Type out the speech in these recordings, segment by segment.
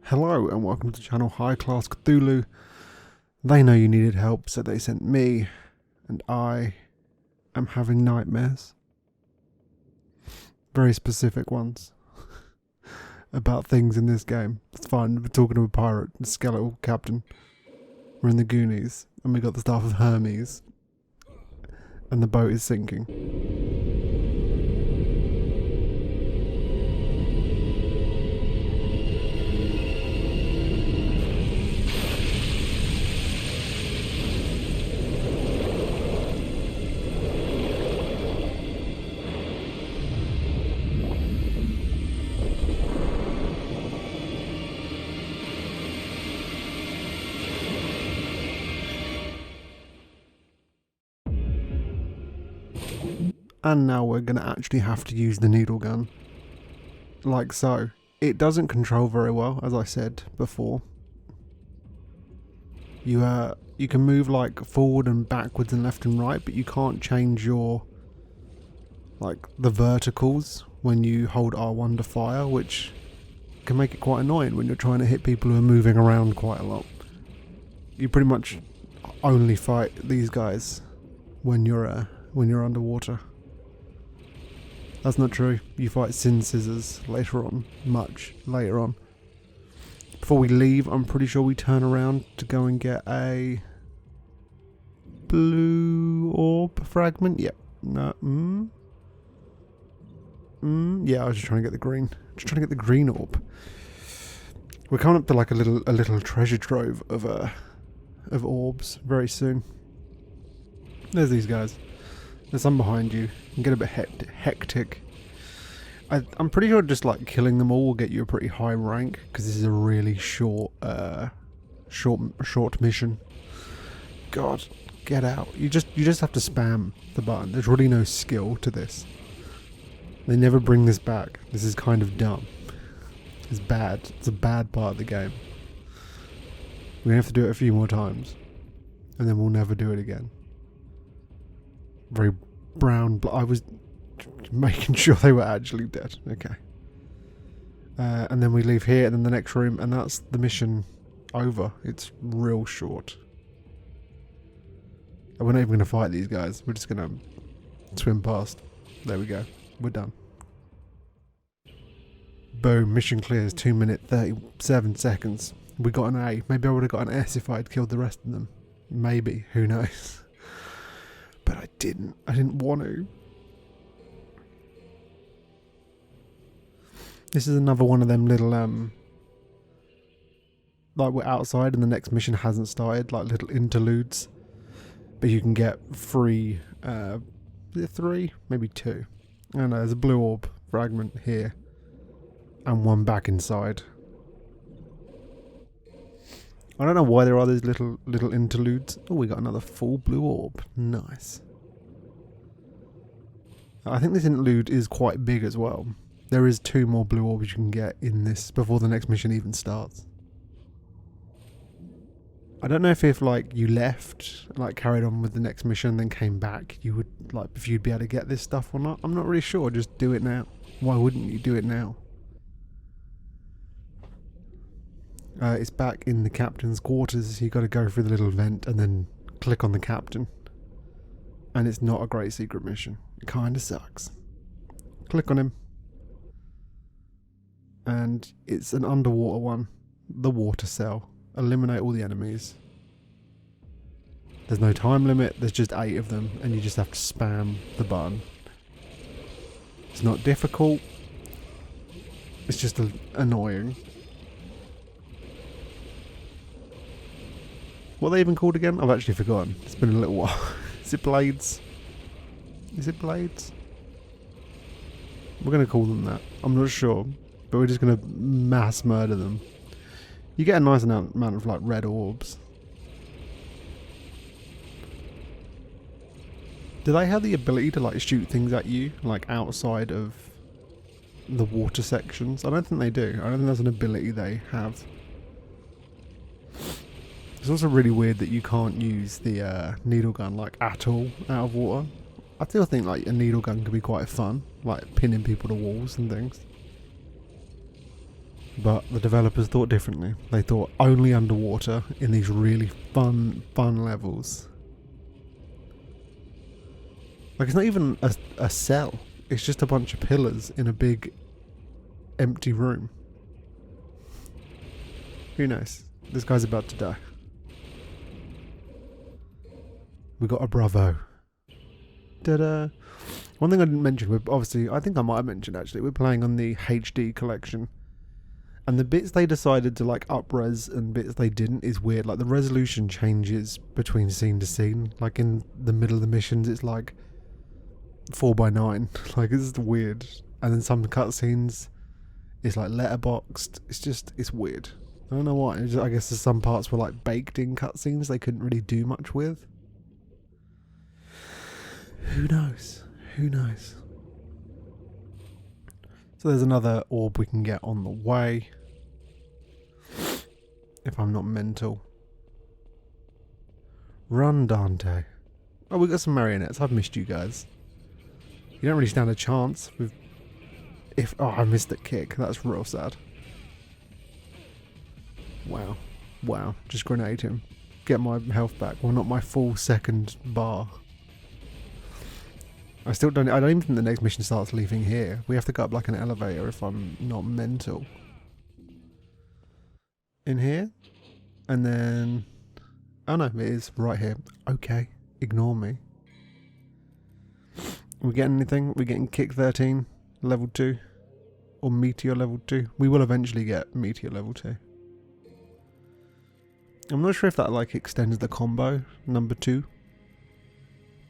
Hello and welcome to the channel High Class Cthulhu. They know you needed help, so they sent me, and I am having nightmares. Very specific ones. About things in this game. It's fine, we're talking to a pirate, a skeletal captain. We're in the Goonies, and we got the staff of Hermes. And the boat is sinking. And now we're going to actually have to use the needle gun. Like so. It doesn't control very well, as I said before. You can move like forward and backwards and left and right, but you can't change your the verticals when you hold R1 to fire, which can make it quite annoying when you're trying to hit people who are moving around quite a lot. You pretty much only fight these guys when you're underwater. That's not true. You fight Sin Scissors later on, much later on. Before we leave, I'm pretty sure we turn around to go and get a blue orb fragment. Yep. No. Yeah, I was just trying to get the green. Just trying to get the green orb. We're coming up to like a little treasure trove of orbs very soon. There's these guys. There's some behind you. And get a bit hectic. I'm pretty sure just like killing them all will get you a pretty high rank, because this is a really short mission. God, get out! You just have to spam the button. There's really no skill to this. They never bring this back. This is kind of dumb. It's bad. It's a bad part of the game. We're gonna have to do it a few more times, and then we'll never do it again. Very brown. I was making sure they were actually dead. Okay. And then we leave here, and then the next room, and that's the mission over. It's real short. And we're not even going to fight these guys. We're just going to swim past. There we go. We're done. Boom. Mission clears. 2 minutes 37 seconds. We got an A. Maybe I would have got an S if I had killed the rest of them. Maybe. Who knows? But I didn't. I didn't want to. This is another one of them little, like we're outside and the next mission hasn't started, like little interludes. But you can get free, is it 3? Maybe 2. I don't know, there's a blue orb fragment here. And one back inside. I don't know why there are these little interludes. Oh, we got another full blue orb. Nice. I think this interlude is quite big as well. There is 2 more blue orbs you can get in this before the next mission even starts. I don't know if like you left, like carried on with the next mission and then came back, you would if you'd be able to get this stuff or not. I'm not really sure. Just do it now. Why wouldn't you do it now? It's back in the captain's quarters. You got to go through the little vent and then click on the captain. And it's not a great secret mission. It kind of sucks. Click on him. And it's an underwater one. The water cell. Eliminate all the enemies. There's no time limit. There's just 8 of them. And you just have to spam the button. It's not difficult. It's just annoying. What are they even called again? I've actually forgotten. It's been a little while. Is it blades? Is it blades? We're going to call them that. I'm not sure. But we're just going to mass murder them. You get a nice amount of red orbs. Do they have the ability to shoot things at you outside of the water sections? I don't think they do. I don't think that's an ability they have. It's also really weird that you can't use the needle gun at all out of water. I still think a needle gun could be quite fun, pinning people to walls and things. But the developers thought differently. They thought only underwater in these really fun levels. Like, it's not even a cell. It's just a bunch of pillars in a big empty room. Who knows? This guy's about to die. We got a bravo. Ta-da! One thing I didn't mention, obviously, I think I might have mentioned actually, we're playing on the HD collection. And the bits they decided to like up-res and bits they didn't is weird. Like the resolution changes between scene to scene. Like in the middle of the missions it's like 4:9. Like it's just weird. And then some cutscenes it's like letterboxed. It's weird. I don't know why. I guess there's some parts were like baked in cutscenes they couldn't really do much with. Who knows? Who knows? So there's another orb we can get on the way. If I'm not mental. Run, Dante. Oh, we got some marionettes. I've missed you guys. You don't really stand a chance with... Oh, I missed the kick. That's real sad. Wow. Wow. Just grenade him. Get my health back. Well, not my full second bar. I don't even think the next mission starts leaving here. We have to go up like an elevator if I'm not mental. In here? And then... Oh no, it is right here. Okay, ignore me. We getting anything? We getting Kick 13 level 2? Or Meteor level 2? We will eventually get Meteor level 2. I'm not sure if that like extends the combo, number 2.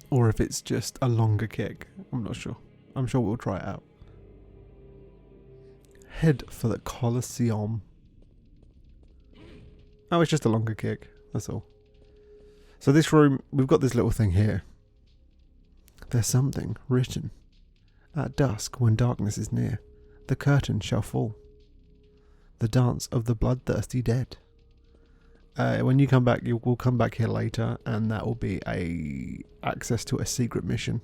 Or if it's just a longer kick. I'm not sure. I'm sure we'll try it out. Head for the collosum. Oh, it's just a longer kick. That's all. So this room, we've got this little thing here. There's something written. At dusk, when darkness is near, the curtain shall fall. The dance of the bloodthirsty dead. When you come back, we'll come back here later, and that will be access to a secret mission.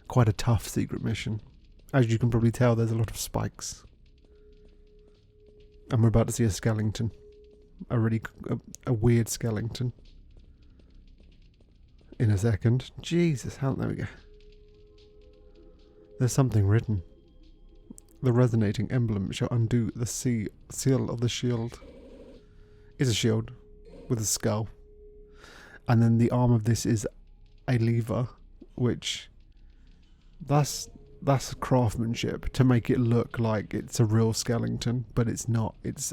Quite a tough secret mission. As you can probably tell, there's a lot of spikes. And we're about to see a skeleton. A weird skeleton. In a second. Jesus, there we go. There's something written. The resonating emblem shall undo the seal of the shield. It's a shield with a skull. And then the arm of this is a lever, which that's craftsmanship to make it look like it's a real skeleton, but it's not. It's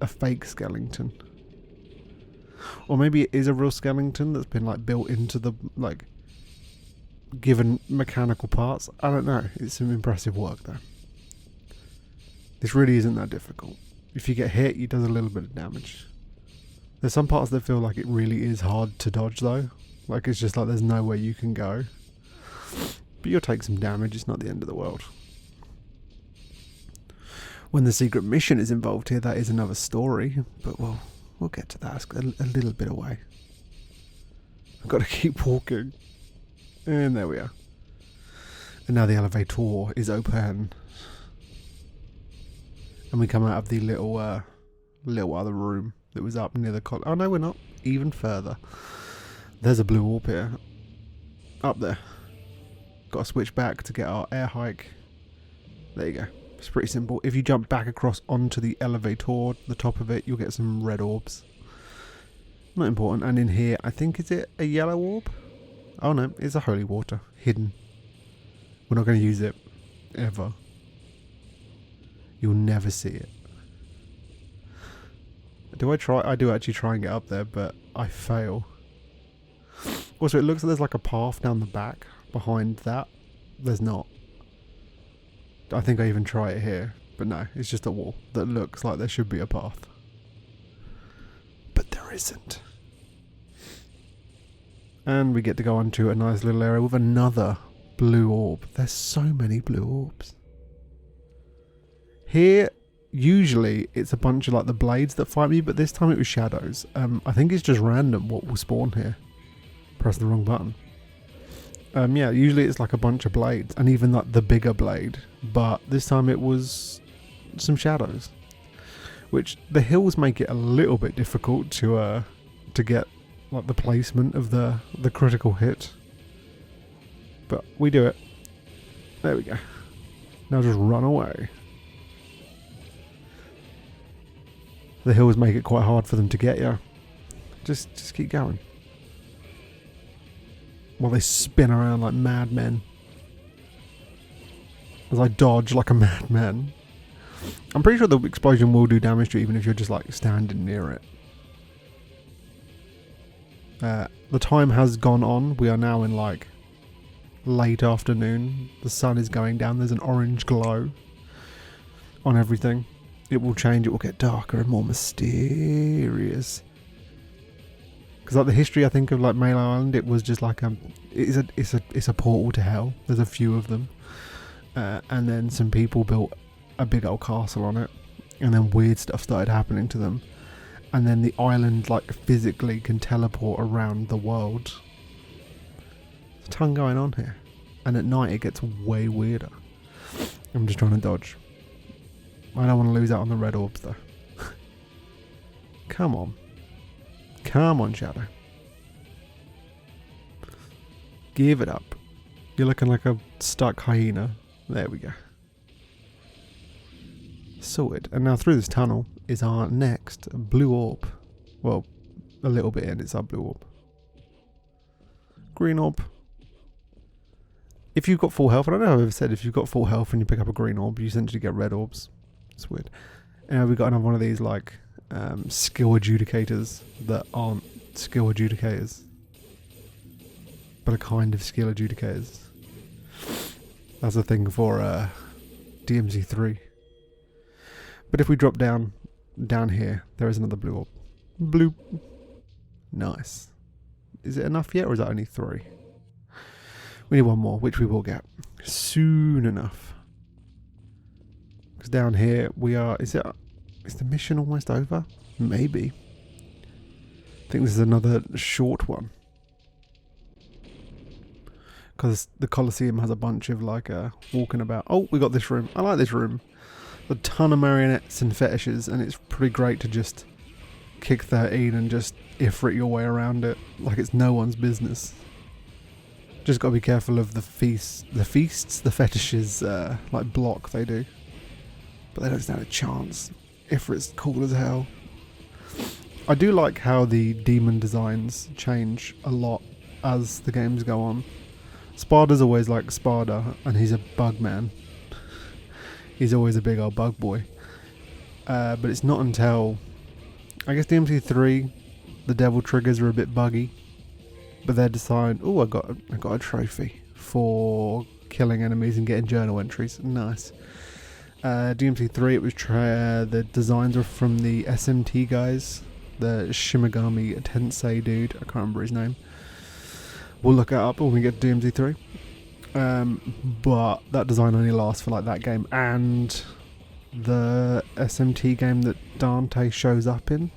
a fake skeleton. Or maybe it is a real skeleton that's been like built into the like given mechanical parts. I don't know. It's some impressive work though. This really isn't that difficult. If you get hit, it does a little bit of damage. There's some parts that feel like it really is hard to dodge though. Like it's just like there's nowhere you can go. But you'll take some damage, it's not the end of the world. When the secret mission is involved here, that is another story. But we'll get to that. It's a little bit away. I've got to keep walking. And there we are. And now the elevator is open. And we come out of the little other room that was up near the oh no, we're not. Even further. There's a blue orb here. Up there. Got to switch back to get our air hike. There you go. It's pretty simple. If you jump back across onto the elevator, the top of it, you'll get some red orbs. Not important. And in here, I think, is it a yellow orb? Oh no, it's a holy water. Hidden. We're not going to use it. Ever. You'll never see it. Do I try? I do actually try and get up there, but I fail. Also, it looks like there's like a path down the back behind that. There's not. I think I even try it here, but no, it's just a wall that looks like there should be a path. But there isn't. And we get to go onto a nice little area with another blue orb. There's so many blue orbs. Here, usually it's a bunch of like the blades that fight me, but this time it was shadows. I think it's just random what will spawn here. Press the wrong button. Yeah, usually it's like a bunch of blades, and even like the bigger blade. But this time it was some shadows. which the hills make it a little bit difficult to get like the placement of the critical hit. But we do it. There we go. Now just run away. The hills make it quite hard for them to get you. Just keep going. While they spin around like madmen. As I dodge like a madman. I'm pretty sure the explosion will do damage to you even if you're just like standing near it. The time has gone on. We are now in like late afternoon. The sun is going down. There's an orange glow on everything. It will change. It will get darker and more mysterious. Because like the history, I think, of like Melee Island, it was just like it's a portal to hell. There's a few of them, and then some people built a big old castle on it, and then weird stuff started happening to them, and then the island like physically can teleport around the world. There's a ton going on here, and at night it gets way weirder. I'm just trying to dodge. I don't want to lose out on the red orbs though. Come on. Come on, Shadow. Give it up. You're looking like a stuck hyena. There we go. Sorted. And now through this tunnel is our next blue orb. Well, a little bit in, it's our blue orb. Green orb. If you've got full health, I don't know if I've ever said if you've got full health and you pick up a green orb, you essentially get red orbs. It's weird. And we've got another one of these like skill adjudicators that aren't skill adjudicators, but a kind of skill adjudicators. That's a thing for DMZ3. But if we drop down here, there is another blue orb. Bloop. Nice. Is it enough yet, or is that only 3? We need one more, which we will get soon enough. Because down here we are. Is the mission almost over? Maybe. I think this is another short one. Because the Colosseum has a bunch of like walking about. Oh, we got this room. I like this room. A ton of marionettes and fetishes, and it's pretty great to just kick 13 and just ifrit your way around it like it's no one's business. Just got to be careful of the feasts, the fetishes like block they do. But they don't stand a chance. Ifrit's cool as hell. I do like how the demon designs change a lot as the games go on. Sparda's always like Sparda, and he's a bug man. He's always a big old bug boy. But it's not until, I guess, DMC3, the devil triggers are a bit buggy. But they decide, oh, I got a trophy for killing enemies and getting journal entries. Nice. DMC3, it was the designs were from the SMT guys, the Shimigami Tensei dude. I can't remember his name. We'll look it up when we get to DMZ3. But that design only lasts for like that game and the SMT game that Dante shows up in.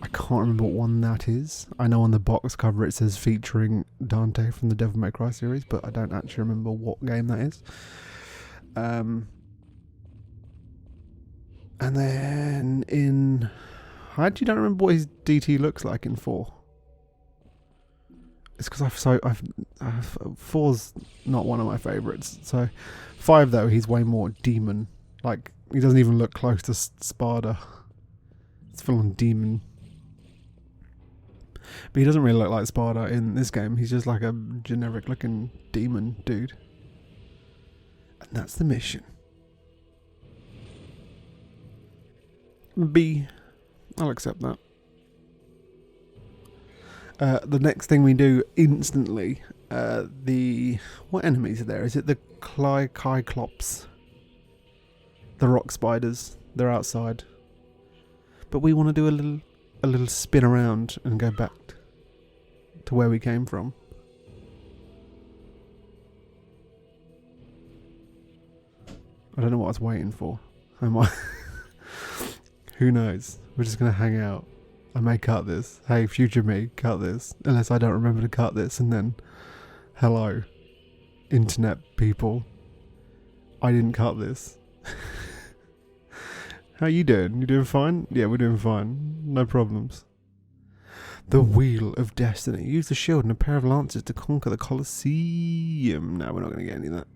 I can't remember what one that is. I know on the box cover it says featuring Dante from the Devil May Cry series, but I don't actually remember what game that is. And then in... I actually don't remember what his DT looks like in 4. It's because 4's not one of my favourites. So 5 though, he's way more demon. Like, he doesn't even look close to Sparda. It's full on demon. But he doesn't really look like Sparda in this game. He's just like a generic looking demon dude. And that's the mission. B. I'll accept that. The next thing we do instantly, what enemies are there? Is it the Cyclops? The rock spiders. They're outside. But we want to do a little spin around and go back to where we came from. I don't know what I was waiting for. Who knows? We're just going to hang out. I may cut this. Hey, future me, cut this. Unless I don't remember to cut this, and then... Hello, internet people. I didn't cut this. How you doing? You doing fine? Yeah, we're doing fine. No problems. The Wheel of Destiny. Use the shield and a pair of lances to conquer the Colosseum. No, we're not going to get any of that.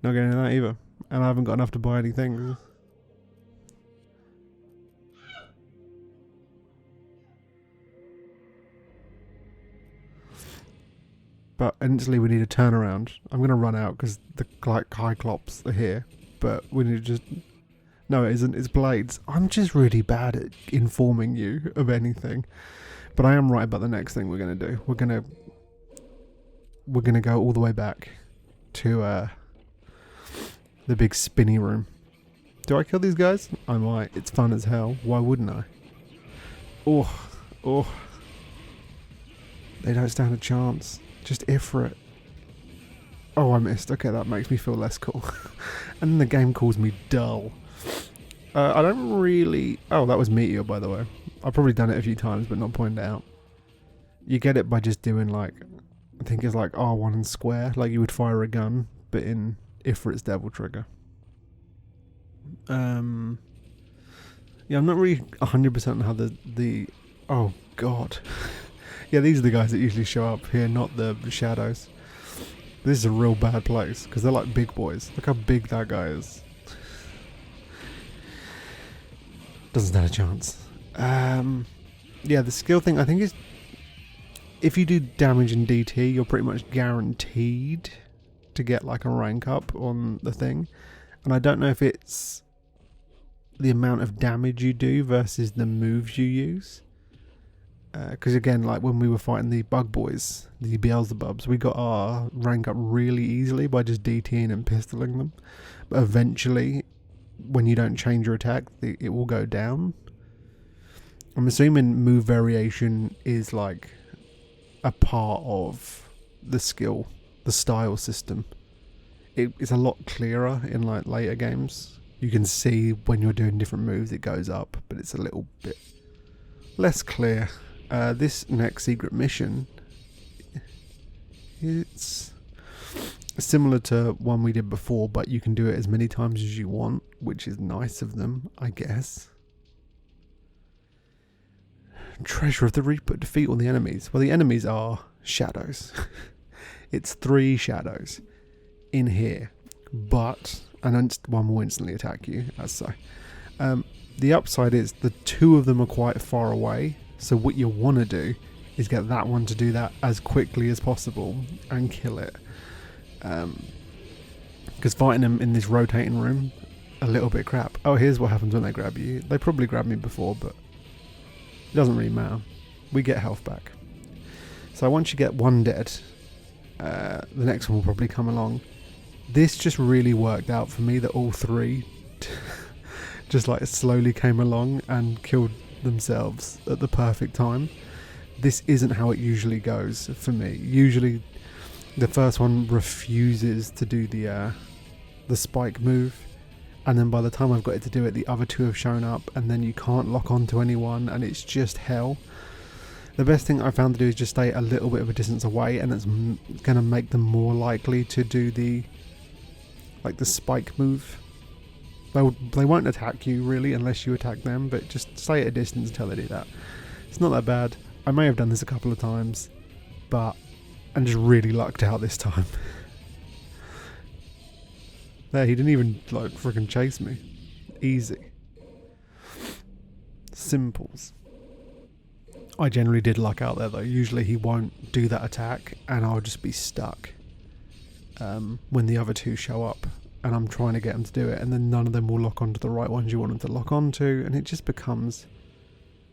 Not getting any of that either. And I haven't got enough to buy anything. But instantly we need a turnaround. I'm going to run out because the Cyclops are here. But we need to just... No, it isn't. It's blades. I'm just really bad at informing you of anything. But I am right about the next thing we're going to do. We're going to go all the way back to the big spinny room. Do I kill these guys? I might. It's fun as hell. Why wouldn't I? Oh. They don't stand a chance. Just Ifrit. Oh, I missed. Okay, that makes me feel less cool. And then the game calls me dull. I don't really... Oh, that was Meteor, by the way. I've probably done it a few times, but not pointed it out. You get it by just doing, like... I think it's like R1 and square. Like you would fire a gun, but in Ifrit's Devil Trigger. Yeah, I'm not really 100% on how the... Oh, God. Yeah, these are the guys that usually show up here, not the shadows. This is a real bad place, because they're like big boys. Look how big that guy is. Doesn't stand a chance. Yeah, the skill thing, I think is... If you do damage in DT, you're pretty much guaranteed to get like a rank up on the thing. And I don't know if it's the amount of damage you do versus the moves you use. Because again, like when we were fighting the bug boys, the Beelzebubs, we got our rank up really easily by just DTing and pistoling them. But eventually, when you don't change your attack, it will go down. I'm assuming move variation is like a part of the skill, the style system. It's a lot clearer in like later games. You can see when you're doing different moves it goes up, but it's a little bit less clear. This next secret mission, it's similar to one we did before, but you can do it as many times as you want, which is nice of them, I guess. Treasure of the Reaper. Defeat all the enemies. Well, the enemies are shadows. It's 3 shadows in here, but and one will instantly attack you, as so. The upside is the 2 of them are quite far away, so what you want to do is get that one to do that as quickly as possible and kill it. Because fighting them in this rotating room, a little bit crap. Oh, here's what happens when they grab you. They probably grabbed me before, but it doesn't really matter. We get health back. So once you get one dead, the next one will probably come along. This just really worked out for me that all 3 just like slowly came along and killed themselves at the perfect time. This isn't how it usually goes for me. Usually the first one refuses to do the spike move, and then by the time I've got it to do it, the other 2 have shown up, and then you can't lock onto anyone, and it's just hell. The best thing I found to do is just stay a little bit of a distance away, and it's going to make them more likely to do the spike move. They won't attack you really unless you attack them, but just stay at a distance until they do that. It's not that bad. I may have done this a couple of times, but I'm just really lucked out this time. There, he didn't even like freaking chase me. Easy. Simples. I generally did luck out there though. Usually he won't do that attack and I'll just be stuck when the other 2 show up and I'm trying to get them to do it, and then none of them will lock onto the right ones you want them to lock onto, and it just becomes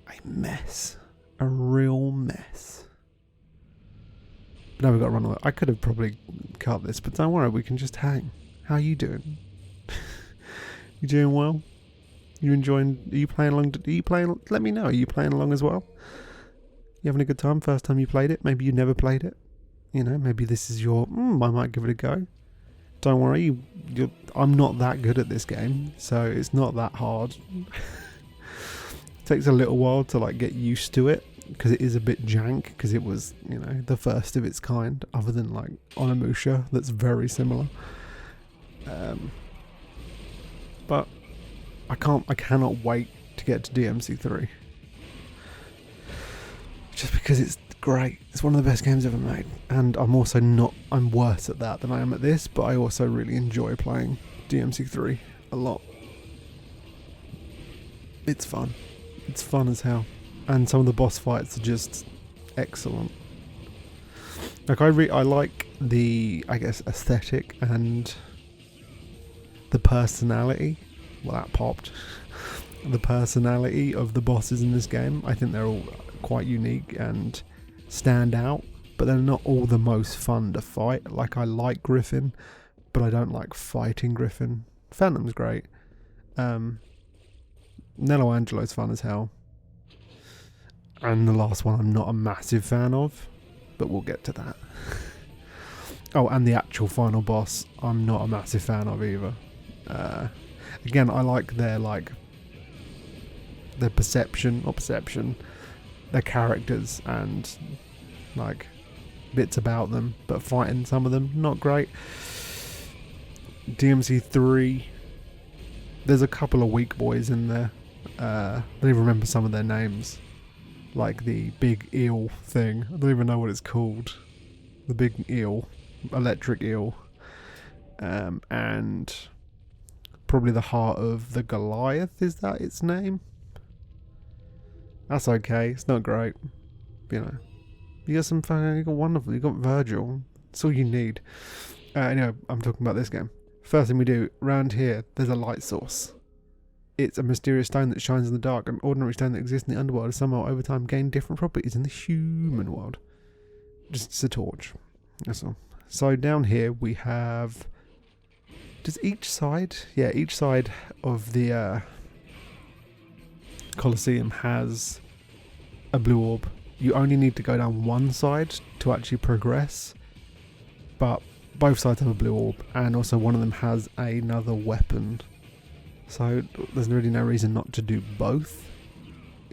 a mess. A real mess. But now we've got to run away. I could have probably cut this, but don't worry, we can just hang. How you doing? You doing well? You enjoying? Are you playing along? Are you playing? Let me know. Are you playing along as well? You having a good time? First time you played it? Maybe you never played it. You know, maybe this is your. I might give it a go. Don't worry. I'm not that good at this game, so it's not that hard. It takes a little while to like get used to it because it is a bit jank because it was, you know, the first of its kind, other than like Onimusha, that's very similar. But I cannot wait to get to DMC3. Just because it's great. It's one of the best games ever made. And I'm worse at that than I am at this, but I also really enjoy playing DMC3 a lot. It's fun. It's fun as hell. And some of the boss fights are just excellent. Like I like the, I guess, aesthetic and the personality. Well, that popped. The personality of the bosses in this game. I think they're all quite unique and stand out, but they're not all the most fun to fight. Like, I like Griffon, but I don't like fighting Griffon. Phantom's great. Nello Angelo's fun as hell. And the last one I'm not a massive fan of, but we'll get to that. Oh, and the actual final boss I'm not a massive fan of either. Again, I like their perception, their characters and like bits about them, but fighting some of them, not great. DMC3, there's a couple of weak boys in there. I don't even remember some of their names. Like the big eel thing. I don't even know what it's called. The big eel. Electric eel. And probably the heart of the Goliath, is that its name? That's okay. It's not great. You know. You got some fun. You got wonderful. You got Virgil. That's all you need. Anyway, I'm talking about this game. First thing we do, around here, there's a light source. It's a mysterious stone that shines in the dark. An ordinary stone that exists in the underworld has somehow over time gained different properties in the human world. Just a torch. That's all. So down here we have... Does each side... Yeah, each side of the Colosseum has a blue orb. You only need to go down one side to actually progress. But both sides have a blue orb. And also one of them has another weapon. So there's really no reason not to do both,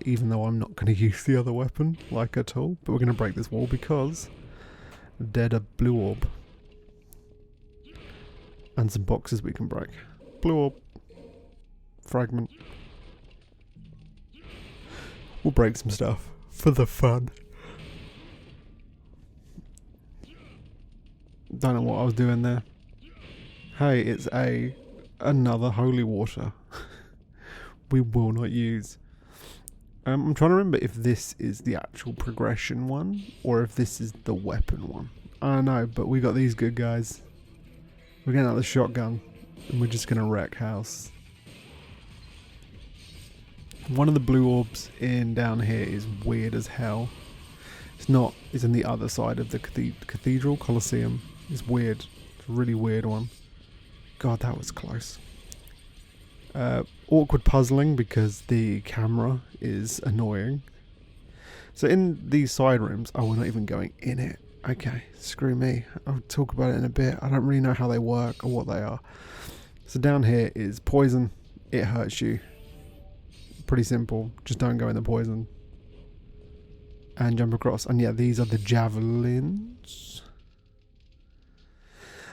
even though I'm not going to use the other weapon, like at all. But we're going to break this wall because dead a blue orb. And some boxes we can break. Blue orb. Fragment. We'll break some stuff for the fun. Don't know what I was doing there. Hey, it's another holy water we will not use. I'm trying to remember if this is the actual progression one or if this is the weapon one. I don't know, but we got these good guys. We're getting out the shotgun and we're just going to wreck house. One of the blue orbs in down here is weird as hell. It's in the other side of the cathedral Colosseum. It's weird. It's a really weird one. God, that was close. Awkward puzzling because the camera is annoying. So in these side rooms... Oh, we're not even going in it. Okay, screw me. I'll talk about it in a bit. I don't really know how they work or what they are. So down here is poison. It hurts you. Pretty simple. Just don't go in the poison. And jump across. And yeah, these are the javelins.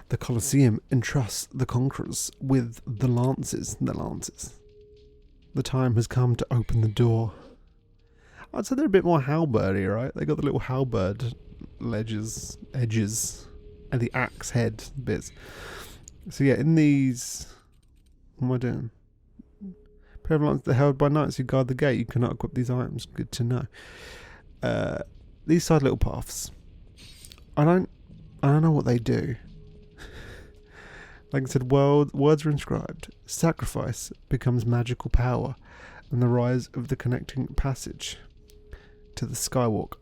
The Colosseum entrusts the conquerors with the lances. The time has come to open the door. I'd say they're a bit more halberdy, right? They got the little halberd edges, and the axe head bits. So yeah, in these... What am I doing? Pair of lances that are held by knights who guard the gate. You cannot equip these items. Good to know. These side little paths. I don't know what they do. Like I said, words are inscribed. Sacrifice becomes magical power, and the rise of the connecting passage to the skywalk.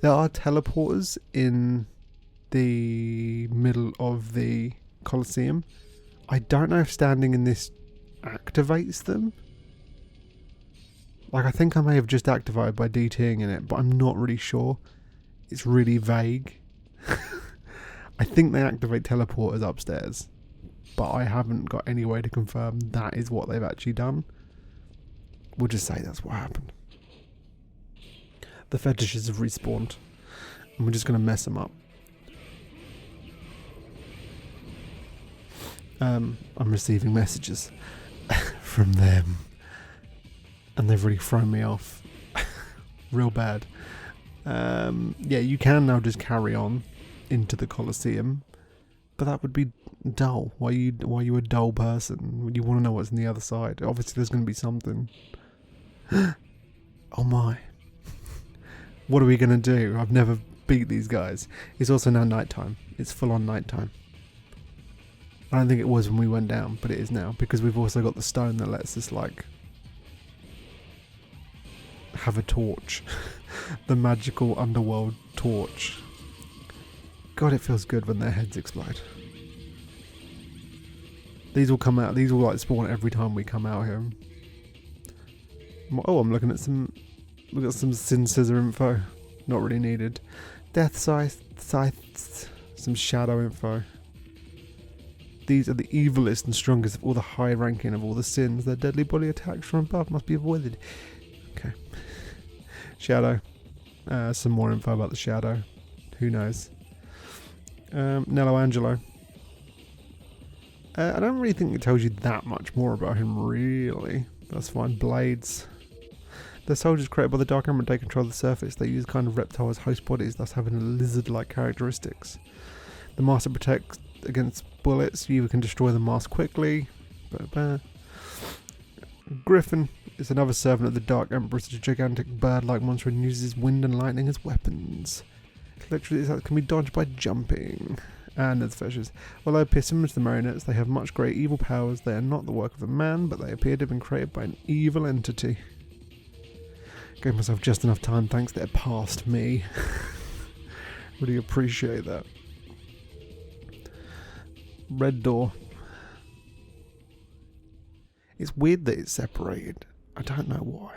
There are teleporters in the middle of the Colosseum. I don't know if standing in this activates them. Like, I think I may have just activated by DTing in it, but I'm not really sure. It's really vague. I think they activate teleporters upstairs, but I haven't got any way to confirm that is what they've actually done. We'll just say that's what happened. The fetishes have respawned, and we're just going to mess them up. I'm receiving messages from them. and they've really thrown me off real bad. Yeah, you can now just carry on into the Colosseum, but that would be dull. Why you a dull person? You want to know what's on the other side. Obviously there's going to be something. Oh my. What are we going to do? I've never beat these guys. It's also now nighttime. It's full on nighttime. I don't think it was when we went down, but it is now, because we've also got the stone that lets us, like, have a torch. The magical underworld torch. God, it feels good when their heads explode. These will come out, these will like spawn every time we come out here. Oh, I'm looking at some, we've got some Sin Scissor info. Not really needed. Death Scythes, some shadow info. These are the evilest and strongest of all the high ranking of all the sins. Their deadly body attacks from above must be avoided. Okay. Shadow. Some more info about the shadow. Who knows? Nello Angelo. I don't really think it tells you that much more about him, really. That's fine. Blades. The soldiers created by the Dark Emerald take control of the surface. They use kind of reptile as host bodies, thus having lizard-like characteristics. The master protects against bullets. You can destroy the mask quickly. Griffon is another servant of the Dark Emperor. It's a gigantic bird-like monster and uses wind and lightning as weapons. Electricity can be dodged by jumping. And there's fishes. Although appear similar to the marionettes, they have much great evil powers. They are not the work of a man, but they appear to have been created by an evil entity. Gave myself just enough time, thanks, they're past me. Really appreciate that. Red door. It's weird that it's separated. I don't know why.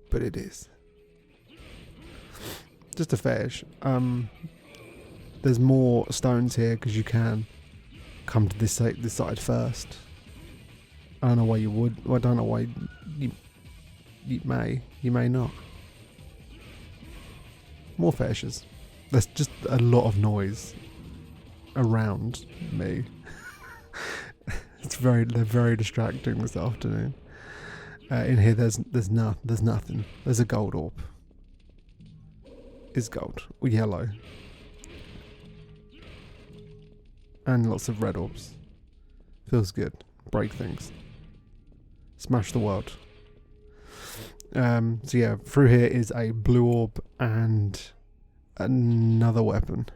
But it is. Just a fetish. There's more stones here because you can come to this side first. I don't know why you would. I don't know why you may not. More fetishes. There's just a lot of noise around me. They're very distracting this afternoon. In here, there's nothing. There's a gold orb. It's gold or yellow, and lots of red orbs. Feels good. Break things. Smash the world. So yeah, through here is a blue orb and another weapon.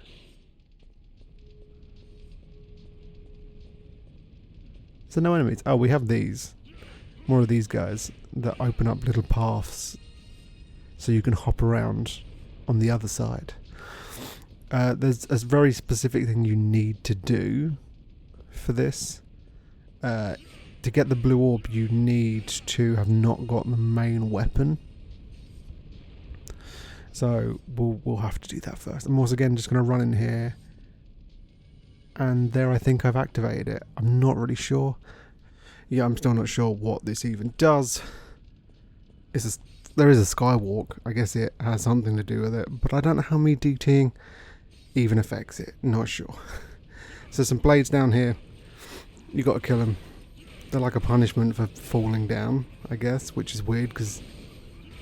So no enemies. Oh, we have these. More of these guys that open up little paths so you can hop around on the other side. There's a very specific thing you need to do for this. To get the blue orb, you need to have not got the main weapon. So we'll have to do that first. I'm also again just going to run in here, and there I think I've activated it. I'm not really sure. Yeah, I'm still not sure what this even does. There is a skywalk. I guess it has something to do with it, but I don't know how me DTing even affects it. Not sure. So some blades down here. You got to kill them. They're like a punishment for falling down, I guess, which is weird because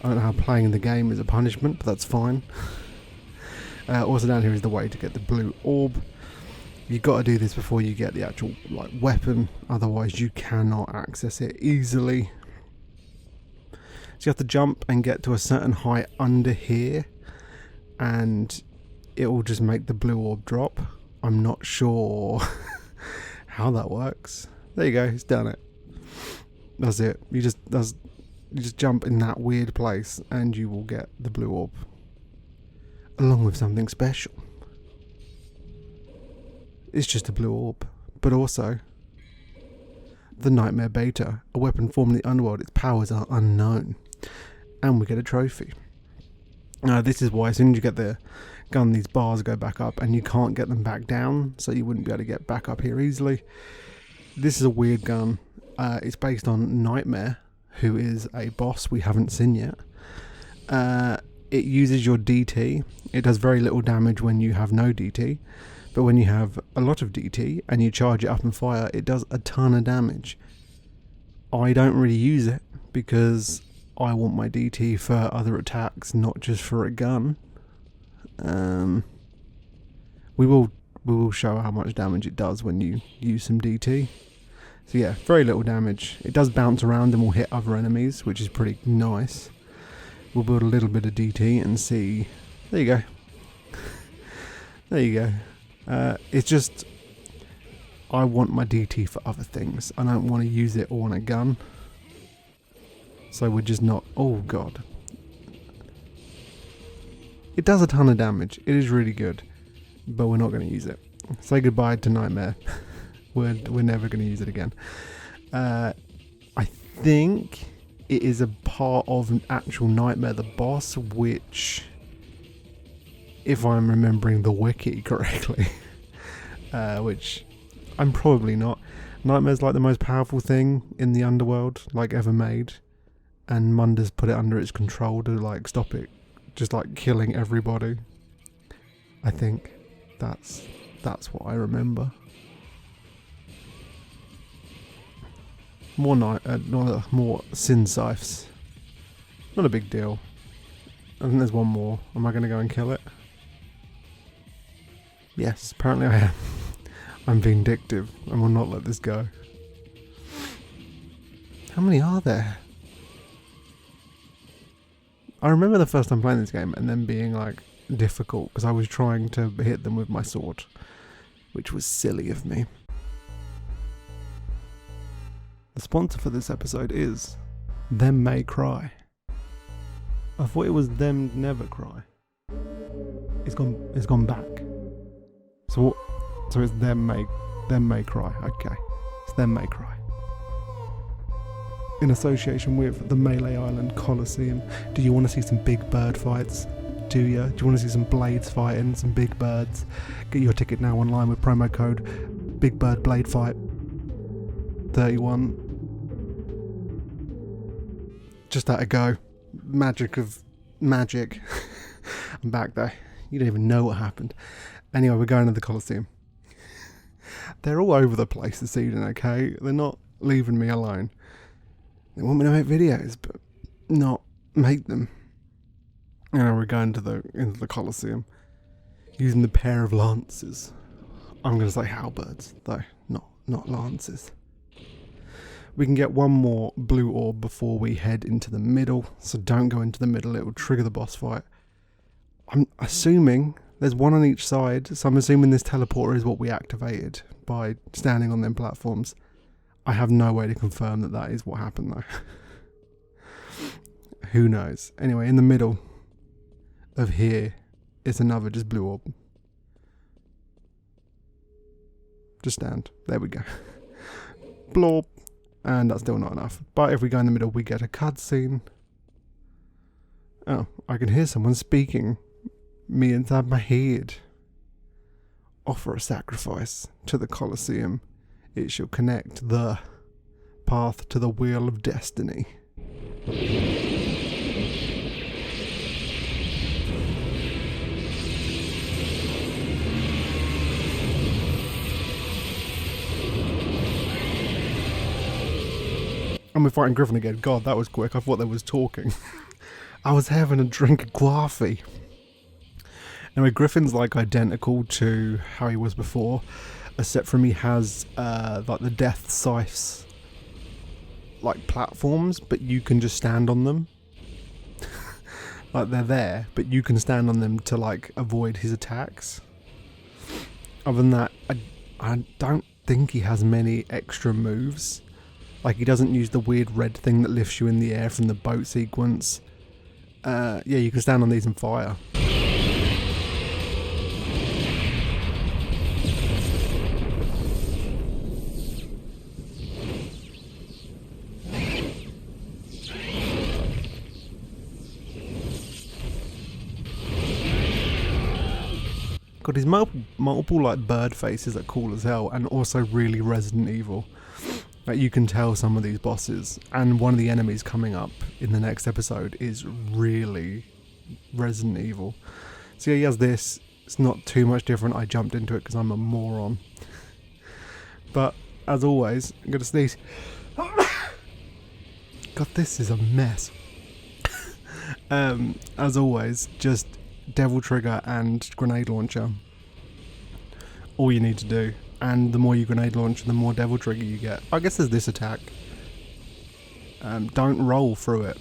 I don't know how playing the game is a punishment, but that's fine. Also down here is the way to get the blue orb. You've got to do this before you get the actual weapon, otherwise you cannot access it easily. So you have to jump and get to a certain height under here, and it will just make the blue orb drop. I'm not sure how that works. There you go, it's done it. That's it. You just jump in that weird place and you will get the blue orb. Along with something special. It's just a blue orb. But also the Nightmare Beta, a weapon formed in the underworld. Its powers are unknown. And we get a trophy. This is why as soon as you get the gun, these bars go back up and you can't get them back down, so you wouldn't be able to get back up here easily. This is a weird gun. It's based on Nightmare, who is a boss we haven't seen yet. It uses your DT. It does very little damage when you have no DT, but when you have a lot of DT and you charge it up and fire, it does a ton of damage. I don't really use it because I want my DT for other attacks, not just for a gun. We will show how much damage it does when you use some DT. So yeah, very little damage. It does bounce around and will hit other enemies, which is pretty nice. We'll build a little bit of DT and see. There you go. There you go. It's just, I want my DT for other things. I don't want to use it all on a gun. So we're just not... Oh god. It does a ton of damage. It is really good. But we're not going to use it. Say goodbye to Nightmare. We're never going to use it again. I think it is a part of an actual Nightmare the boss, which, if I'm remembering the wiki correctly, which I'm probably not, Nightmare's like the most powerful thing in the underworld, like ever made, and Munda's put it under its control to like stop it just like killing everybody. I think that's what I remember. More more sin scythes. Not a big deal. I think there's one more. Am I going to go and kill it? Yes, apparently I am. I'm vindictive and will not let this go. How many are there? I remember the first time playing this game and then being like difficult because I was trying to hit them with my sword, which was silly of me. The sponsor for this episode is Them May Cry. I thought it was Them Never Cry. It's gone back. So it's Them May Cry. Okay, it's Them May Cry. In association with the Melee Island Coliseum. Do you want to see some big bird fights? Do you? Do you want to see some blades fighting, some big birds? Get your ticket now online with promo code Big Bird Blade Fight 31. Just had to go. Magic of magic. I'm back though. You don't even know what happened. Anyway, we're going to the Coliseum. They're all over the place this evening, okay? They're not leaving me alone. They want me to make videos, but not make them. And we're going into the Coliseum. Using the pair of lances. I'm going to say halberds, though. Not lances. We can get one more blue orb before we head into the middle, so don't go into the middle, it will trigger the boss fight. I'm assuming there's one on each side, so I'm assuming this teleporter is what we activated by standing on them platforms. I have no way to confirm that is what happened though. Who knows? Anyway, in the middle of here is another just blue orb. Just stand. There we go. Blorb. And that's still not enough. But if we go in the middle, we get a cutscene. Oh, I can hear someone speaking. Me inside my head. Offer a sacrifice to the Colosseum. It shall connect the path to the wheel of destiny. And we're fighting Griffon again. God, that was quick. I thought they was talking. I was having a drink of coffee. Anyway, Griffin's like identical to how he was before, except from he has like the death scythes like platforms, but you can just stand on them. Like they're there, but you can stand on them to like avoid his attacks. Other than that, I don't think he has many extra moves. Like he doesn't use the weird red thing that lifts you in the air from the boat sequence. Yeah, you can stand on these and fire. Got these multiple like bird faces that are cool as hell, and also really Resident Evil. Like you can tell some of these bosses, and one of the enemies coming up in the next episode is really Resident Evil. So yeah, he has this. It's not too much different. I jumped into it because I'm a moron. But as always, I'm gonna sneeze. God, this is a mess. As always, just devil trigger and grenade launcher. All you need to do. And the more you grenade launch, the more devil trigger you get. I guess there's this attack. Don't roll through it.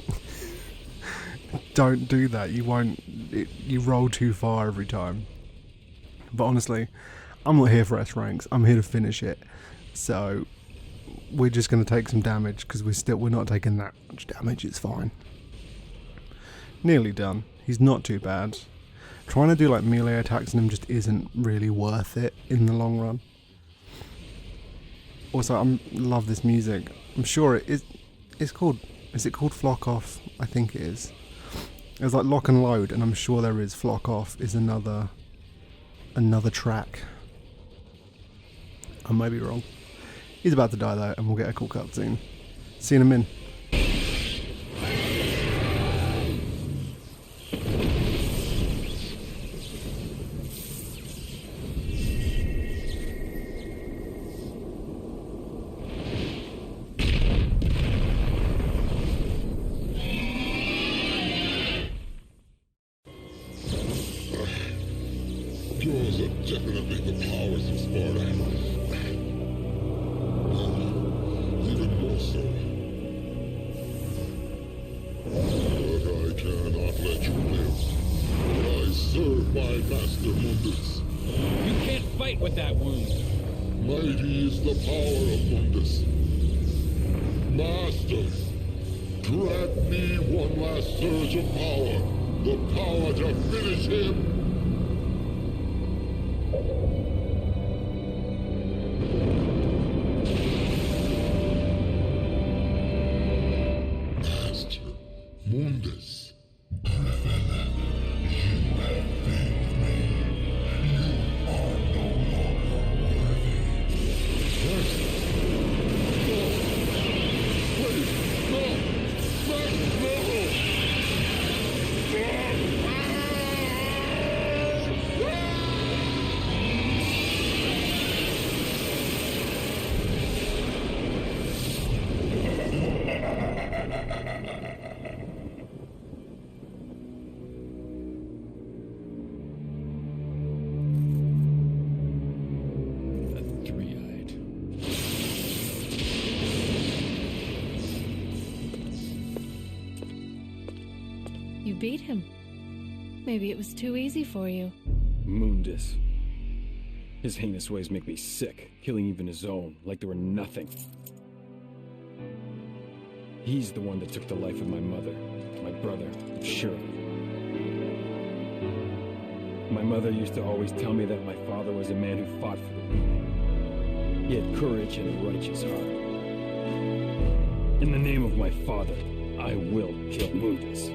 Don't do that. You roll too far every time. But honestly, I'm not here for S ranks. I'm here to finish it. So we're just going to take some damage because we're not taking that much damage. It's fine. Nearly done. He's not too bad. Trying to do like melee attacks on him just isn't really worth it in the long run. Also, I love this music. I'm sure it is. Is it called Flock Off? I think it is. It's like Lock and Load, and I'm sure there is. Flock Off is another track. I may be wrong. He's about to die though, and we'll get a cool cutscene. See you in a min. Yours are definitely the powers of Sparta. Even more so. But I cannot let you live. I serve my master Mundus. You can't fight with that wound. Mighty is the power of Mundus. Master, grant me one last surge of power. The power to finish him. Master Mundus. Griffon, you have failed me. You are no longer worthy. Master! No! Please, no! Master, no! Three-eyed. You beat him. Maybe it was too easy for you. Mundus. His heinous ways make me sick, killing even his own, like they were nothing. He's the one that took the life of my mother, my brother, Shirley. My mother used to always tell me that my father was a man who fought for the weak. He had courage and a righteous heart. In the name of my father, I will kill Mundus.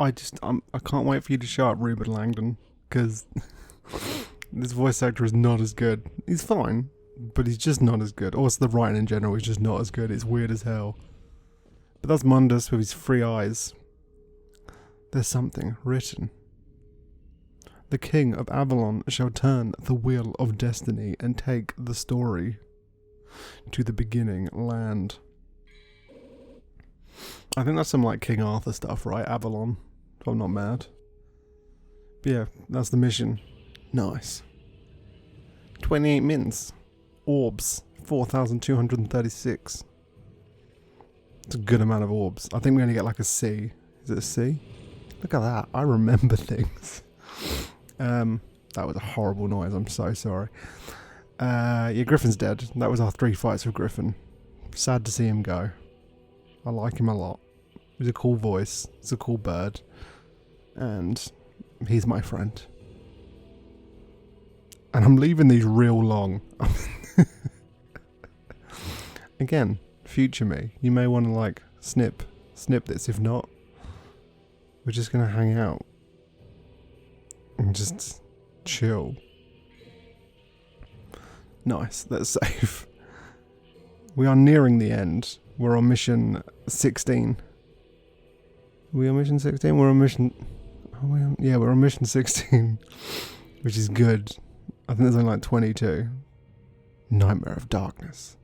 I can't wait for you to show up Ruben Langdon, because this voice actor is not as good. He's fine, but he's just not as good. Also, the writing in general is just not as good. It's weird as hell. But that's Mundus with his 3 eyes. There's something written. The king of Avalon shall turn the wheel of destiny and take the story to the beginning land. I think that's some like King Arthur stuff, right? Avalon, if I'm not mad. But yeah, that's the mission. Nice. 28 minutes. Orbs, 4,236. It's a good amount of orbs. I think we only get like a C. Is it a C? Look at that. I remember things. That was a horrible noise. I'm so sorry. Yeah, Griffon's dead. That was our 3 fights with Griffon. Sad to see him go. I like him a lot. He's a cool voice. He's a cool bird. And he's my friend. And I'm leaving these real long. Again, future me. You may want to like snip this. If not, we're just going to hang out. And just chill. Nice. Let's save. We are nearing the end. We're on mission 16. Are we on mission 16? We're on mission... yeah, we're on mission 16. which is good. I think there's only like 22. Nightmare of Darkness.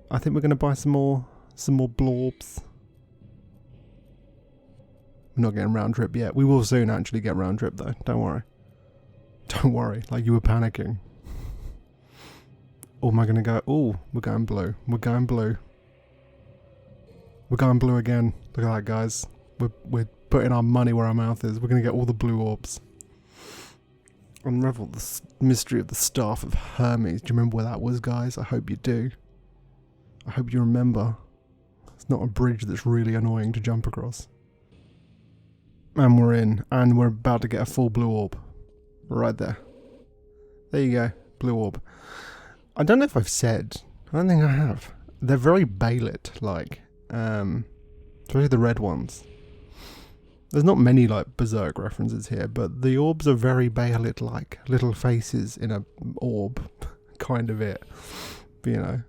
I think we're going to buy some more blorbs. We're not getting round trip yet. We will soon actually get round trip though. Don't worry. Don't worry. Like you were panicking. Or am I going to go? Oh, we're going blue. We're going blue. We're going blue again. Look at that, guys. We're putting our money where our mouth is. We're going to get all the blue orbs. Unravel the mystery of the Staff of Hermes. Do you remember where that was, guys? I hope you do. I hope you remember. It's not a bridge that's really annoying to jump across. And we're in. And we're about to get a full blue orb. Right there. There you go. Blue orb. I don't know if I've said. I don't think I have. They're very Bailet-like. Especially the red ones. There's not many like Berserk references here, but the orbs are very Bailet-like. Little faces in a orb. Kind of it. But, you know.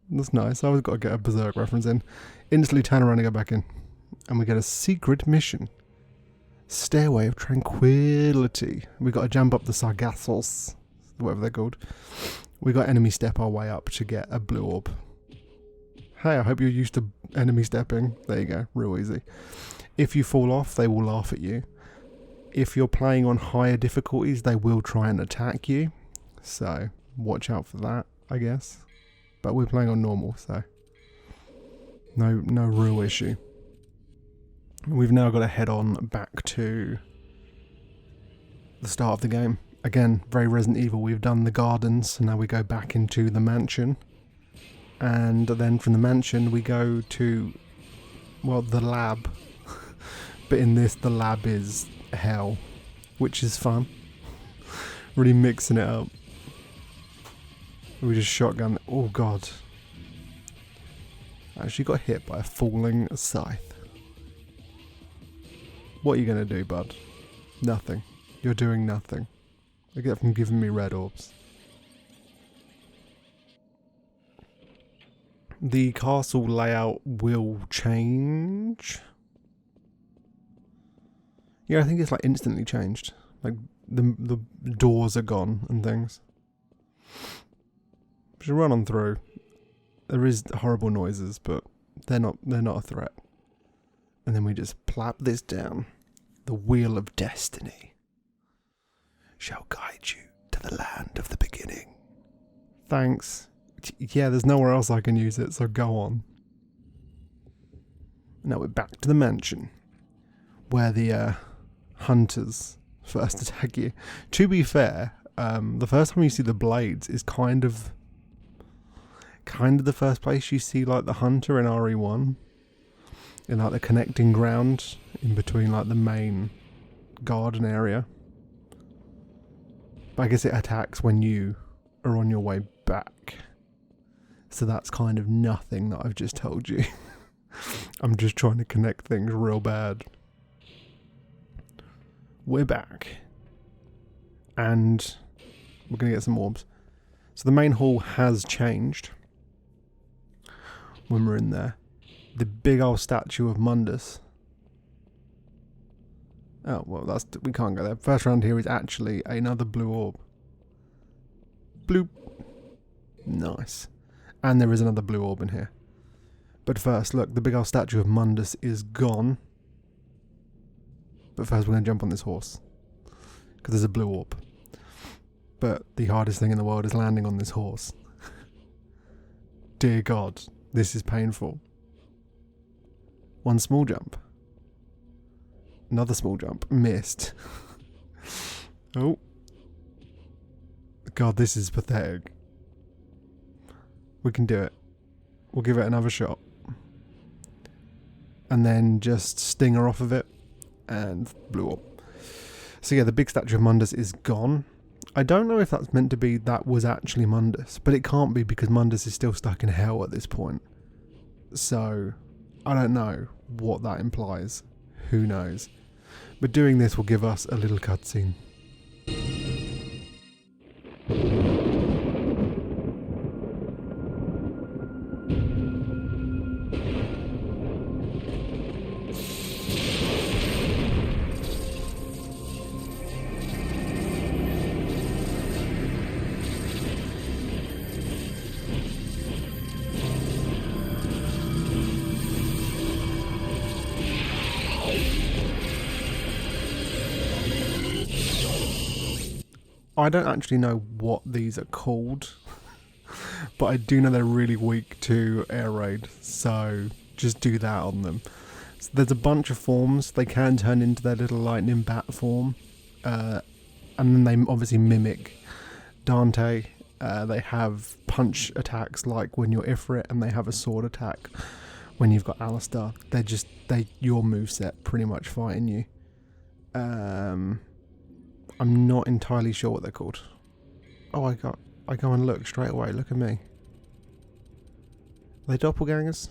That's nice. I always got to get a Berserk reference in. Instantly turn around and go back in. And we get a secret mission. Stairway of Tranquility. We got to jump up the Sargassos. Whatever they're called. We got enemy step our way up to get a blue orb. Hey, I hope you're used to enemy stepping. There you go. Real easy. If you fall off, they will laugh at you. If you're playing on higher difficulties, they will try and attack you. So, watch out for that, I guess. But we're playing on normal, so no real issue. We've now got to head on back to the start of the game. Again, very Resident Evil. We've done the gardens, so now we go back into the mansion. And then from the mansion we go to, well, the lab. But in this, the lab is hell, which is fun. Really mixing it up. We just shotgun. Oh god. I actually got hit by a falling scythe. What are you going to do, bud? Nothing. You're doing nothing. I get from giving me red orbs. The castle layout will change. Yeah, I think it's like instantly changed. Like the doors are gone and things. Should run on through. There is horrible noises, but they're not a threat. And then we just plap this down. The wheel of destiny shall guide you to the land of the beginning. Thanks. Yeah, there's nowhere else I can use it, so go on. Now we're back to the mansion, where the hunters first attack you. To be fair, the first time you see the blades is kind of the first place you see like the hunter in RE1, in like the connecting ground in between like the main garden area. But I guess it attacks when you are on your way back. So that's kind of nothing that I've just told you. I'm just trying to connect things real bad. We're back. And we're going to get some orbs. So the main hall has changed when we're in there. The big old statue of Mundus. Oh, well, we can't go there. First round here is actually another blue orb. Bloop. Nice. And there is another blue orb in here. But first, look, the big old statue of Mundus is gone. But first we're going to jump on this horse. Because there's a blue orb. But the hardest thing in the world is landing on this horse. Dear God, this is painful. One small jump. Another small jump. Missed. Oh. God, this is pathetic. We can do it. We'll give it another shot. And then just sting her off of it. And blew up. So yeah, the big statue of Mundus is gone. I don't know if that's meant to be that was actually Mundus. But it can't be because Mundus is still stuck in hell at this point. So, I don't know what that implies. Who knows? But doing this will give us a little cutscene. I don't actually know what these are called, but I do know they're really weak to air raid, so just do that on them. So there's a bunch of forms. They can turn into their little lightning bat form, and then they obviously mimic Dante. They have punch attacks like when you're Ifrit, and they have a sword attack when you've got Alistar. Your moveset pretty much fighting you. I'm not entirely sure what they're called. Oh, I go and look straight away. Look at me. Are they doppelgangers?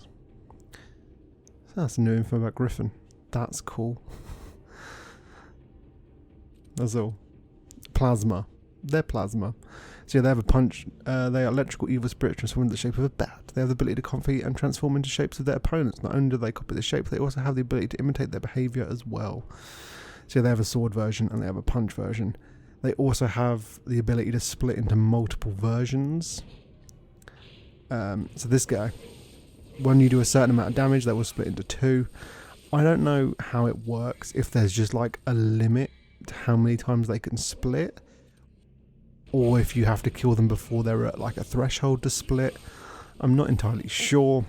That's some new info about Griffon. That's cool. That's all. Plasma. They're plasma. So yeah, they have a punch. They are electrical evil spirits transform into the shape of a bat. They have the ability to copy and transform into shapes of their opponents. Not only do they copy the shape, they also have the ability to imitate their behaviour as well. So they have a sword version and they have a punch version. They also have the ability to split into multiple versions. So this guy, when you do a certain amount of damage, they will split into 2. I don't know how it works, if there's just like a limit to how many times they can split, or if you have to kill them before they're at like a threshold to split. I'm not entirely sure.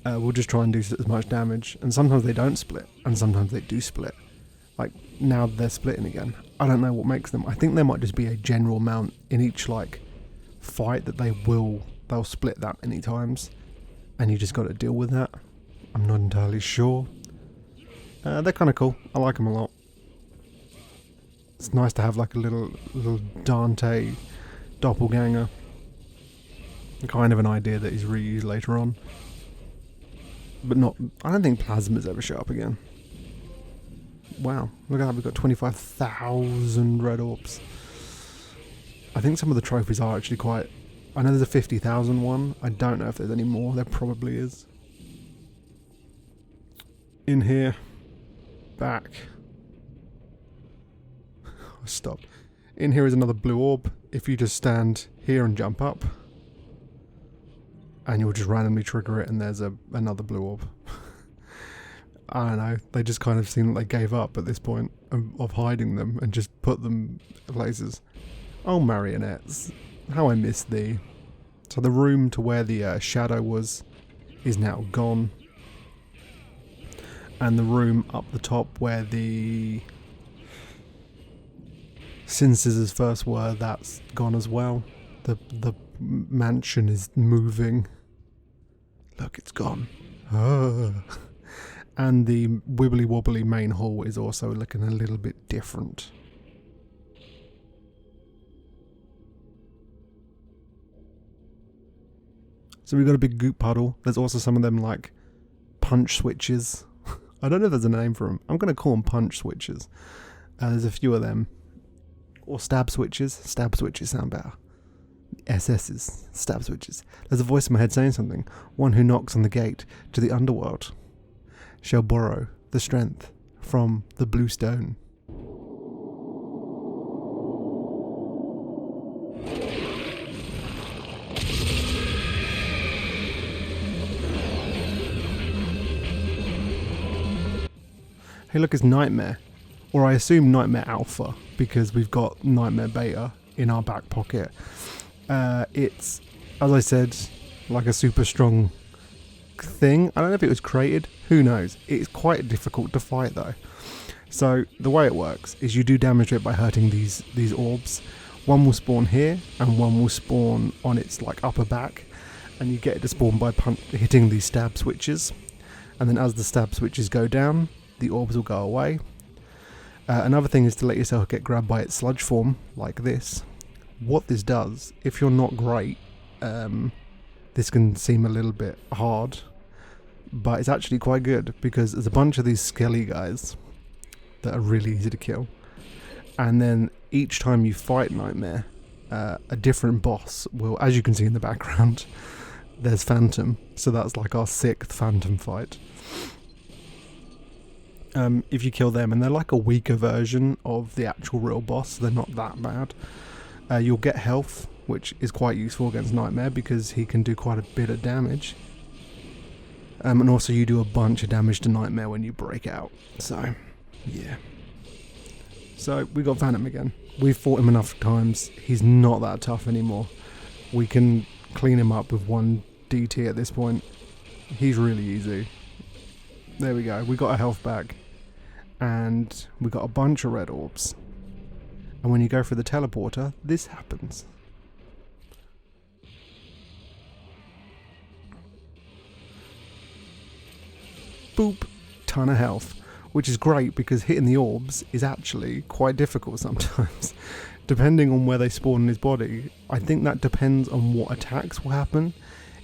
We'll just try and do as much damage, and sometimes they don't split, and sometimes they do split. Like now they're splitting again. I don't know what makes them. I think there might just be a general amount in each like fight that they'll split that many times, and you just got to deal with that. I'm not entirely sure. They're kind of cool. I like them a lot. It's nice to have like a little Dante doppelganger. Kind of an idea that is reused later on. But not, I don't think Plasmas ever show up again. Wow, look at that, we've got 25,000 red orbs. I think some of the trophies are actually quite... I know there's a 50,000 one. I don't know if there's any more. There probably is. In here. Back. Stop. In here is another blue orb. If you just stand here and jump up, and you'll just randomly trigger it, and there's another blue orb. I don't know. They just kind of seem like they gave up at this point of hiding them and just put them places. Oh, marionettes. How I miss thee. So the room to where the shadow was is now gone. And the room up the top where the Sin Scissors first were, that's gone as well. The mansion is moving. Look, it's gone. And the wibbly wobbly main hall is also looking a little bit different. So we've got a big goop puddle. There's also some of them like punch switches. I don't know if there's a name for them. I'm going to call them punch switches. There's a few of them. Or stab switches. Stab switches sound better. SS's. Stab switches. There's a voice in my head saying something. One who knocks on the gate to the underworld shall borrow the strength from the blue stone. Hey, look, it's Nightmare. Or I assume Nightmare Alpha, because we've got Nightmare Beta in our back pocket. It's, as I said, like a super strong thing. I don't know if it was created. Who knows? It's quite difficult to fight, though. So the way it works is you do damage to it by hurting these orbs. One will spawn here, and one will spawn on its like upper back, and you get it to spawn by hitting these stab switches. And then as the stab switches go down, the orbs will go away. Another thing is to let yourself get grabbed by its sludge form, like this. What this does, if you're not great, this can seem a little bit hard, but it's actually quite good, because there's a bunch of these skelly guys that are really easy to kill. And then each time you fight Nightmare, a different boss will, as you can see in the background, there's Phantom, so that's like our 6th Phantom fight. If you kill them, and they're like a weaker version of the actual real boss, so they're not that bad, you'll get health, which is quite useful against Nightmare because he can do quite a bit of damage. And also you do a bunch of damage to Nightmare when you break out. So, yeah. So we got Phantom again. We've fought him enough times. He's not that tough anymore. We can clean him up with one DT at this point. He's really easy. There we go. We got our health back. And we got a bunch of red orbs. And when you go for the teleporter, this happens. Boop. Ton of health. Which is great because hitting the orbs is actually quite difficult sometimes. Depending on where they spawn in his body. I think that depends on what attacks will happen.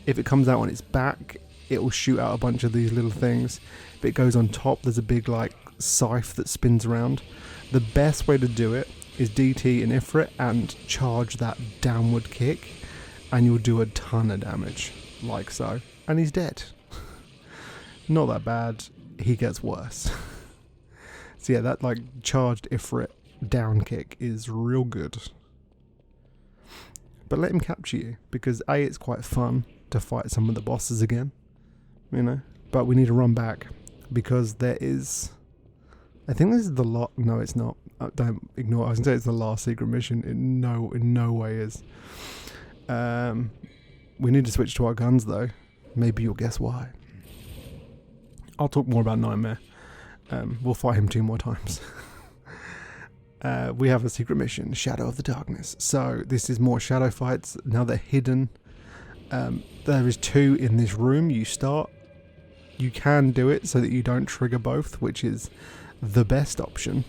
If it comes out on its back, it will shoot out a bunch of these little things. If it goes on top, there's a big like scythe that spins around. The best way to do it is DT and Ifrit and charge that downward kick, and you'll do a ton of damage, like so. And he's dead. Not that bad. He gets worse. So yeah, that like charged Ifrit down kick is real good. But let him capture you, because A, it's quite fun to fight some of the bosses again, you know. But we need to run back, because there is... I think this is the lot. No, it's not. Don't ignore it. I was going to say it's the last secret mission. It in no way is. We need to switch to our guns, though. Maybe you'll guess why. I'll talk more about Nightmare. We'll fight him 2 more times. We have a secret mission, Shadow of the Darkness. So this is more shadow fights. Now they're hidden. There is 2 in this room. You can do it so that you don't trigger both, which is the best option.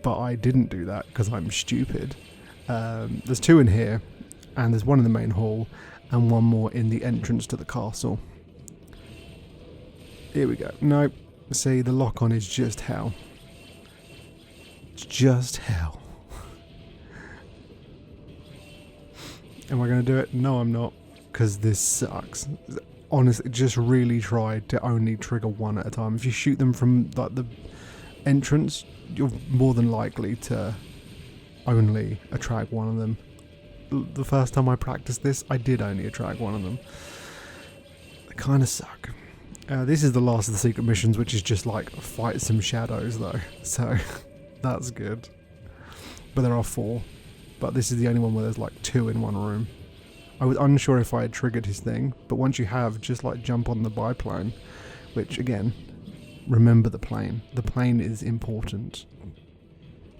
But I didn't do that because I'm stupid. There's 2 in here, and there's 1 in the main hall, and 1 more in the entrance to the castle. Here we go. Nope. See, the lock-on is just hell. It's just hell. Am I going to do it? No, I'm not. Because this sucks. Honestly, just really try to only trigger 1 at a time. If you shoot them from like the entrance, you're more than likely to only attract 1 of them. The first time I practiced this, I did only attract 1 of them. They kind of suck. This is the last of the secret missions, which is just like fight some shadows though, so that's good. But there are 4, but this is the only one where there's like 2 in one room. I was unsure if I had triggered his thing, but once you have, just like jump on the biplane, which again, remember the plane. The plane is important.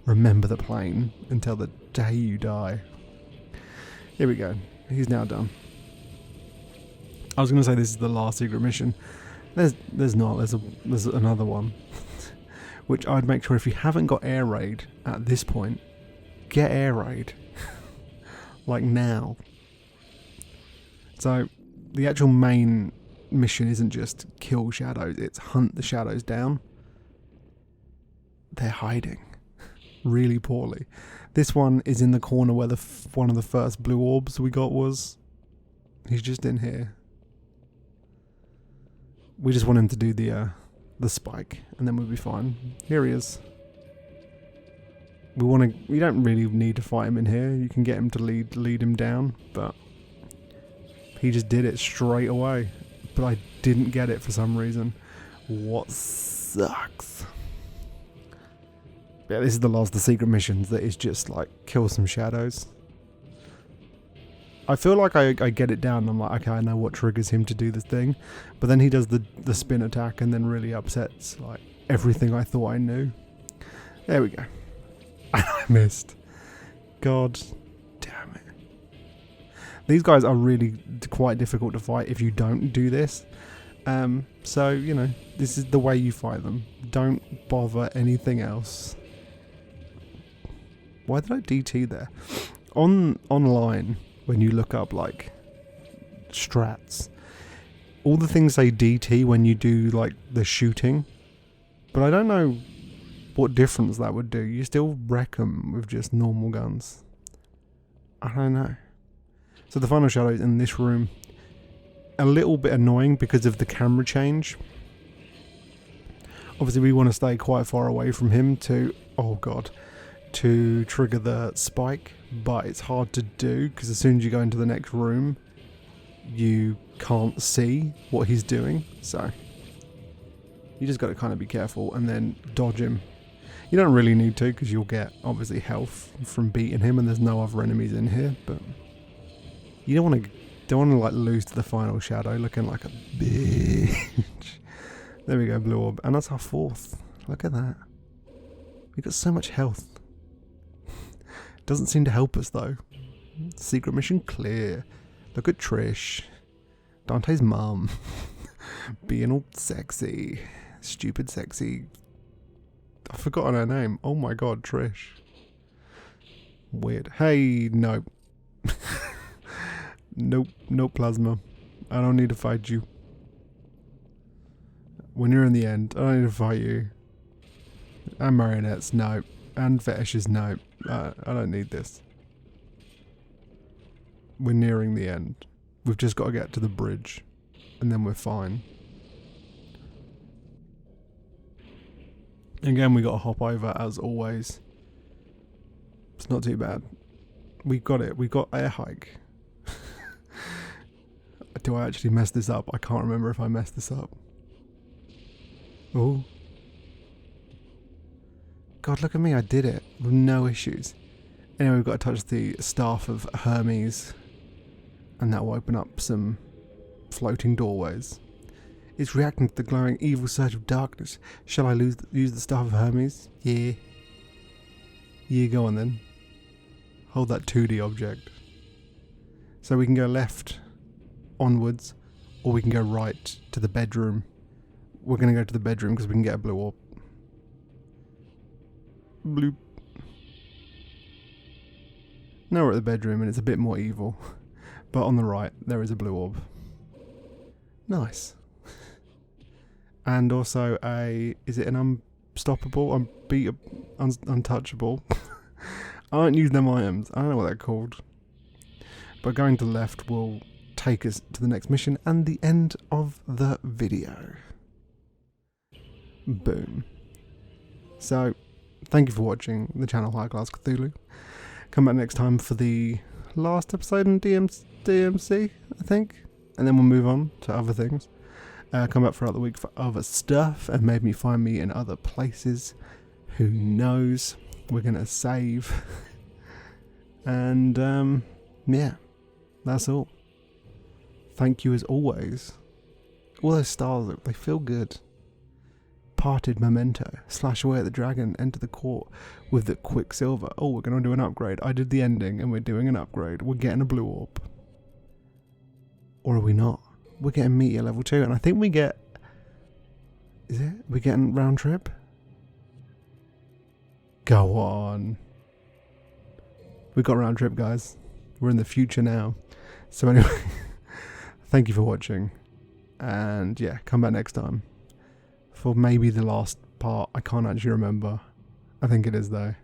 Remember the plane until the day you die. Here we go. He's now done. I was going to say this is the last secret mission. There's not. There's another one. Which I'd make sure if you haven't got air raid at this point, get air raid. Like now. So the actual main mission isn't just kill shadows, it's hunt the shadows down. They're hiding. Really poorly. This one is in the corner where one of the first blue orbs we got was. He's just in here. We just want him to do the spike, and then we'll be fine. Here he is. We don't really need to fight him in here. You can get him to lead him down, but he just did it straight away. But I didn't get it for some reason. What sucks? Yeah, this is the last of the secret missions that is just like kill some shadows. I feel like I get it down and I'm like, okay, I know what triggers him to do this thing. But then he does the spin attack and then really upsets like everything I thought I knew. There we go. I missed. God damn it. These guys are really quite difficult to fight if you don't do this. So, you know, this is the way you fight them. Don't bother anything else. Why did I DT there? Online, when you look up like strats, all the things say DT when you do like the shooting, but I don't know what difference that would do. You still wreck them with just normal guns. I don't know. So the final shadow is in this room. A little bit annoying because of the camera change. Obviously we want to stay quite far away from him to, oh god, to trigger the spike, but it's hard to do because as soon as you go into the next room you can't see what he's doing, so you just got to kind of be careful and then dodge him. You don't really need to, because you'll get, obviously, health from beating him, and there's no other enemies in here, but you don't want to like lose to the final shadow looking like a bitch. There we go, blue orb, and that's our 4th. Look at that. We got so much health. Doesn't seem to help us though. Secret mission clear. Look at Trish, Dante's mum, being all sexy, stupid sexy. I've forgotten her name. Oh my god, Trish. Weird. Hey, no. Nope, no plasma. I don't need to fight you. When you're in the end, I don't need to fight you. And marionettes, no. And fetishes, no. I don't need this. We're nearing the end. We've just got to get to the bridge, and then we're fine. Again, we got to hop over as always. It's not too bad. We got it. We got air hike. Do I actually mess this up? I can't remember if I messed this up. Oh. God, look at me. I did it with no issues. Anyway, we've got to touch the staff of Hermes, and that will open up some floating doorways. It's reacting to the glowing evil surge of darkness. Shall I use the staff of Hermes? Yeah. Yeah, go on then. Hold that 2D object. So we can go left onwards, or we can go right to the bedroom. We're going to go to the bedroom because we can get a blue orb. Bloop. Now we're at the bedroom and it's a bit more evil. But on the right, there is a blue orb. Nice. And also is it an unstoppable, untouchable? I don't use them items. I don't know what they're called. But going to the left will take us to the next mission and the end of the video. Boom. So, thank you for watching the channel High Class Cthulhu. Come back next time for the last episode in DMC, I think. And then we'll move on to other things. Come back throughout the week for other stuff, and maybe find me in other places. Who knows? We're going to save. And, yeah. That's all. Thank you as always. All those stars, they feel good. Parted memento. Slash away at the dragon. Enter the court with the quicksilver. Oh, we're going to do an upgrade. I did the ending and we're doing an upgrade. We're getting a blue orb. Or are we not? We're getting meteor level 2. And I think we get... Is it? We're getting round trip? Go on. We got round trip, guys. We're in the future now. So anyway, thank you for watching. And yeah, come back next time. For maybe the last part. I can't actually remember. I think it is though.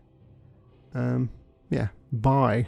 Yeah. Bye.